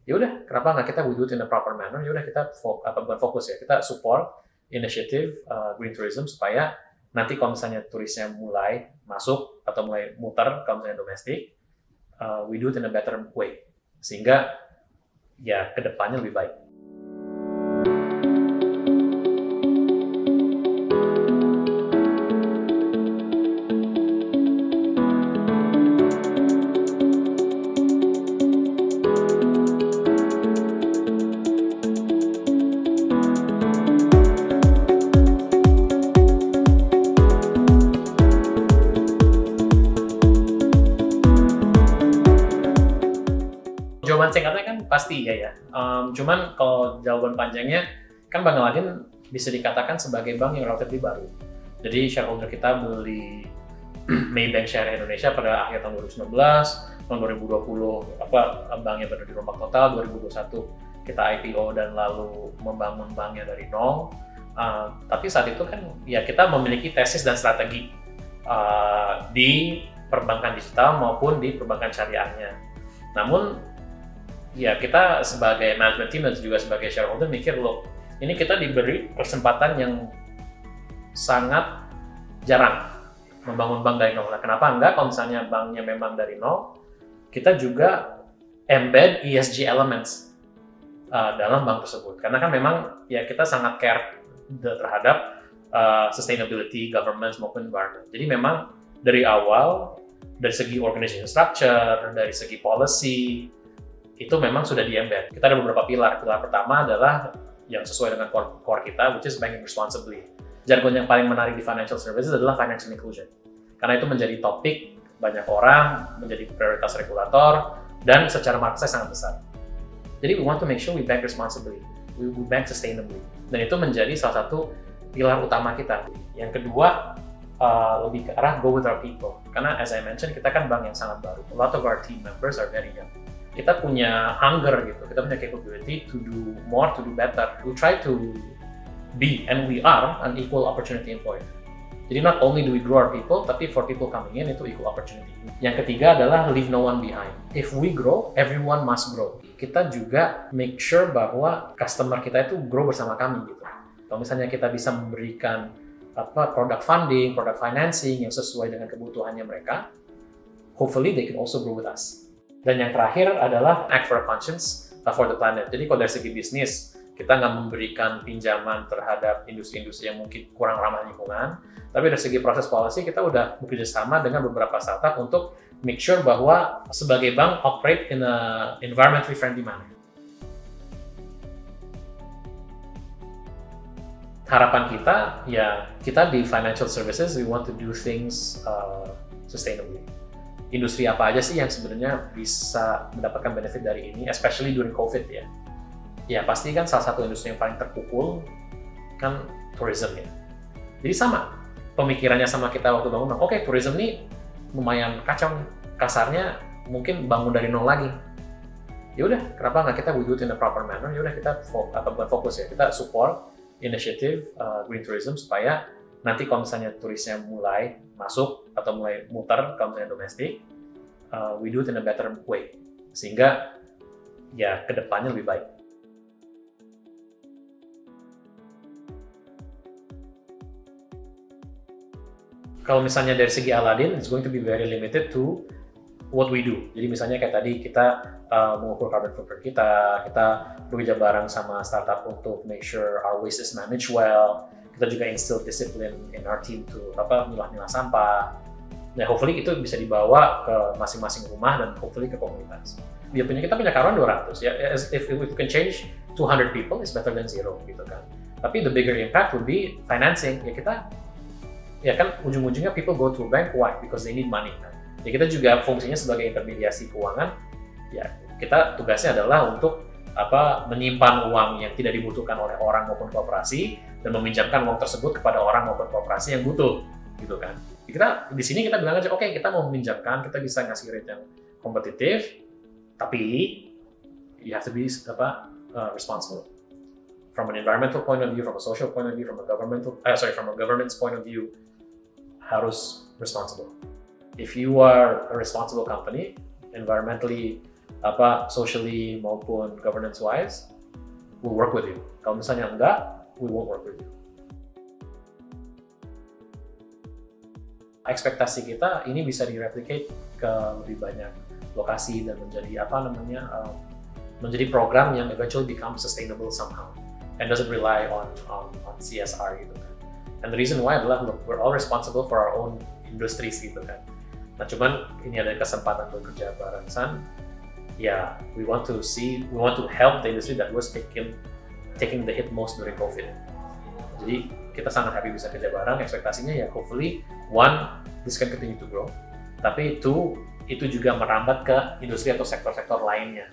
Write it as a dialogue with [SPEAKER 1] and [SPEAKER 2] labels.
[SPEAKER 1] Ya udah, kenapa nggak kita we do it in a proper manner? Ya udah kita bukan fokus ya, kita support initiative green tourism supaya nanti kalau misalnya turisnya mulai masuk atau mulai muter kalau misalnya domestik, we do it in a better way sehingga ya kedepannya lebih baik. Jawaban singkatnya kan pasti ya. Cuman kalau jawaban panjangnya kan Bank Aladin bisa dikatakan sebagai bank yang relatif baru. Jadi shareholder kita beli Maybank share Indonesia pada akhir tahun 2019, tahun 2020 banknya baru dirombak total, 2021 kita IPO dan lalu membangun banknya dari nol. Tapi saat itu kan ya kita memiliki tesis dan strategi di perbankan digital maupun di perbankan syariahnya. Namun ya kita sebagai management team dan juga sebagai shareholder mikir loh, ini kita diberi kesempatan yang sangat jarang membangun bank dari nol. Nah, kenapa enggak kalau misalnya banknya memang dari nol, kita juga embed ESG elements dalam bank tersebut. Karena kan memang ya kita sangat care terhadap sustainability, governance maupun environment. Jadi memang dari awal, dari segi organization structure, dari segi policy, itu memang sudah di-embed. Kita ada beberapa pilar. Pilar pertama adalah yang sesuai dengan core kita, which is banking responsibly. Jargon yang paling menarik di financial services adalah financial inclusion. Karena itu menjadi topik banyak orang, menjadi prioritas regulator, dan secara market size sangat besar. Jadi we want to make sure we bank responsibly, we bank sustainably. Dan itu menjadi salah satu pilar utama kita. Yang kedua, lebih ke arah go with our people. Karena as I mentioned, kita kan bank yang sangat baru. A lot of our team members are very young. Kita punya hunger gitu, kita punya capability to do more, to do better. We try to be, and we are, an equal opportunity employer. Jadi not only do we grow our people, tapi for people coming in itu equal opportunity. Yang ketiga adalah leave no one behind. If we grow, everyone must grow. Kita juga make sure bahwa customer kita itu grow bersama kami gitu. Kalau misalnya kita bisa memberikan product funding, product financing yang sesuai dengan kebutuhannya mereka, hopefully they can also grow with us. Dan yang terakhir adalah act for a conscience for the planet. Jadi kalau dari segi bisnis, kita nggak memberikan pinjaman terhadap industri-industri yang mungkin kurang ramah lingkungan, tapi dari segi proses policy kita udah bekerja sama dengan beberapa startup untuk make sure bahwa sebagai bank operate in a environmentally friendly manner. Harapan kita, ya kita di financial services, we want to do things sustainably. Industri apa aja sih yang sebenarnya bisa mendapatkan benefit dari ini, especially during COVID ya? Ya pasti kan salah satu industri yang paling terpukul kan tourism ya. Jadi sama, pemikirannya sama kita waktu bangun, oke, tourism nih lumayan kacau, kasarnya mungkin bangun dari nol lagi. Ya udah, kenapa nggak kita we do it in a proper manner? Ya udah kita bukan fokus ya, kita support initiative green tourism supaya nanti kalau misalnya turisnya mulai masuk atau mulai muter kalau misalnya domestik, we do it in a better way sehingga ya kedepannya lebih baik. Kalau misalnya dari segi Aladin, it's going to be very limited to what we do. Jadi misalnya kayak tadi kita mengukur carbon footprint kita bekerja bareng sama startup untuk make sure our waste is managed well. Kita juga instill discipline in our team to milah-milah sampah. Nah, hopefully itu bisa dibawa ke masing-masing rumah dan hopefully ke komunitas. Kita punya karyawan 200 ya. If we can change 200 people, it's better than zero gitu kan. Tapi the bigger impact will be financing. Ya kan ujung-ujungnya people go to a bank, why? Because they need money kan. Ya kita juga fungsinya sebagai intermediasi keuangan. Ya kita tugasnya adalah untuk menyimpan uang yang tidak dibutuhkan oleh orang maupun korporasi dan meminjamkan uang tersebut kepada orang maupun korporasi yang butuh gitu kan. Kita di sini kita bilang aja oke, kita mau meminjamkan, kita bisa ngasih rate yang kompetitif, tapi you have to be responsible from an environmental point of view, from a social point of view, from a government's point of view, harus responsible. If you are a responsible company, environmentally socially maupun governance wise, we'll work with you. Kalau misalnya enggak, we won't work with you. Ekspektasi kita ini bisa direplicate ke lebih banyak lokasi dan menjadi menjadi program yang eventually become sustainable somehow and doesn't rely on CSR gitu kan. And the reason why adalah look, we're all responsible for our own industries gitu kan. Nah cuman ini ada kesempatan bekerja bareng Sun. Ya, we want to help the industry that was taking the hit most during COVID. Jadi kita sangat happy bisa kerja bareng. Ekspektasinya ya hopefully one, this can continue to grow. Tapi two, itu juga merambat ke industri atau sektor-sektor lainnya.